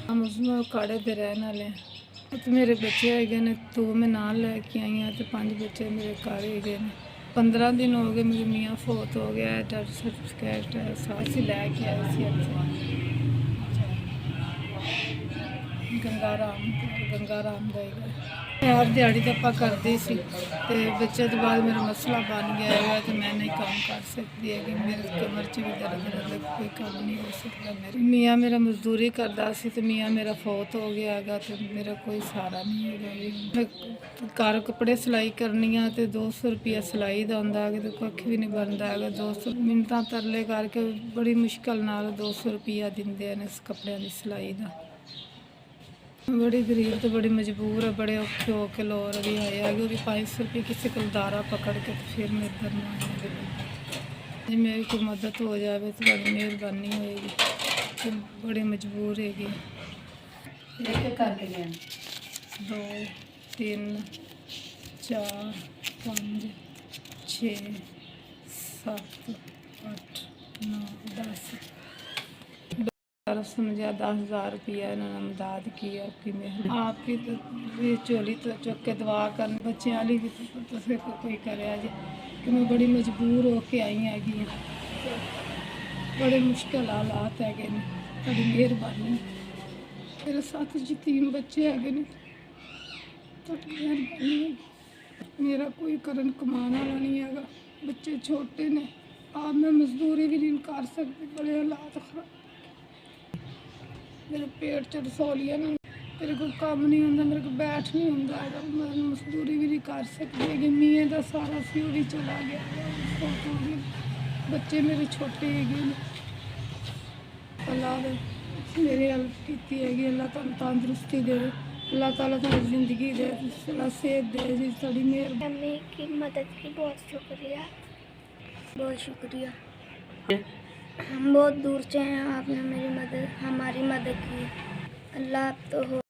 हम उसमें काड़े दे रहने वाले हैं। तो मेरे बच्चे है ने, 2 मैं नाल लैके आई हाँ, तो 5 बच्चे मेरे घर है ने। 15 दिन हो गए मेरे मियाँ फोत हो गया है, डेथ सर्टिफिकेट है साथ ही लैके आए सी गंगा राम ਦਾ ਹੈਗਾ। ਆਪ ਦਿਹਾੜੀ ਤਾਂ ਆਪਾਂ ਕਰਦੇ ਸੀ ਤੇ ਬੱਚੇ ਤੋਂ ਬਾਅਦ ਮੇਰਾ ਮਸਲਾ ਬਣ ਗਿਆ ਹੈਗਾ ਤੇ ਮੈਂ ਨਹੀਂ ਕੰਮ ਕਰ ਸਕਦੀ ਹੈਗੀ। ਮੇਰੇ ਕਮਰ 'ਚ ਵੀ ਦਰਦ ਰਹਿੰਦਾ, ਕੋਈ ਕੰਮ ਨਹੀਂ ਹੋ ਸਕਦਾ। ਮੇਰੇ ਮੀਆਂ ਮੇਰਾ ਮਜ਼ਦੂਰੀ ਕਰਦਾ ਸੀ ਤੇ ਮੀਆਂ ਮੇਰਾ ਫੌਤ ਹੋ ਗਿਆ ਹੈਗਾ ਤੇ ਮੇਰਾ ਕੋਈ ਸਹਾਰਾ ਨਹੀਂ ਹੈਗਾ ਜੀ। ਮੈਂ ਘਰ ਕੱਪੜੇ ਸਿਲਾਈ ਕਰਨੀ ਆ ਤੇ 200 ਰੁਪਇਆ ਸਿਲਾਈ ਦਾ ਹੁੰਦਾ ਹੈਗਾ ਤੇ ਕੁਛ ਵੀ ਨਹੀਂ ਬਣਦਾ ਹੈਗਾ। 200 ਮਿੰਟਾਂ ਤਰਲੇ ਕਰਕੇ ਬੜੀ ਮੁਸ਼ਕਲ ਨਾਲ 200 ਰੁਪਇਆ ਦਿੰਦੇ ਨੇ ਇਸ ਕੱਪੜਿਆਂ ਦੀ ਸਿਲਾਈ ਦਾ। बड़ी गरीब तो बड़ी मजबूर है, बड़े औखे होके लोग भी आए है कि 500 रुपये किसी को दारा पकड़ के तो फिर मेरे घर में आएंगे। जी मेरी कोई मदद हो जाए तो बड़ी मेहरबानी होएगी, तो बड़ी मजबूर हैगी। 2 3 4 5 6 7 8 9 10 समझा 10,000 रुपया इन्होंने मदद की आपकी मेहर आपकी तो ये झोली तो चुक के दुआ कर बच्चों वाली भी तो फिर कोई करे जी कि मैं बड़ी मजबूर होके आई हैगी। बड़े मुश्किल हालात है बड़ी मेहरबानी। मेरे साथ जी 3 बच्चे है मेहरबानी। मेरा कोई करन कमाने वाला नहीं है, बच्चे छोटे ने, आप मैं मजदूरी भी नहीं कर सकती, बड़े हालात खराब। मेरे पेट च रसौलियाँ नहीं, मेरे को काम नहीं होंदा, मेरे को बैठ नहीं होंदा है, मैं मजदूरी भी नहीं कर सकती है। मियाँ का सारा सी भी चला गया, बच्चे मेरे छोटे है। अल्लाह ने मेरी हेल्प की हैगी, अल्लाह तुहानू तंदरुस्ती दे, अल्लाह ताला तुहानू जिंदगी दे, सेहत दे जी, थोड़ी मेहरबानी। मम्मी की मदद की बहुत शुक्रिया, बहुत शुक्रिया। हम बहुत दूर से हैं, आपने मेरी मदद हमारी मदद की। अल्लाह आप तो हो।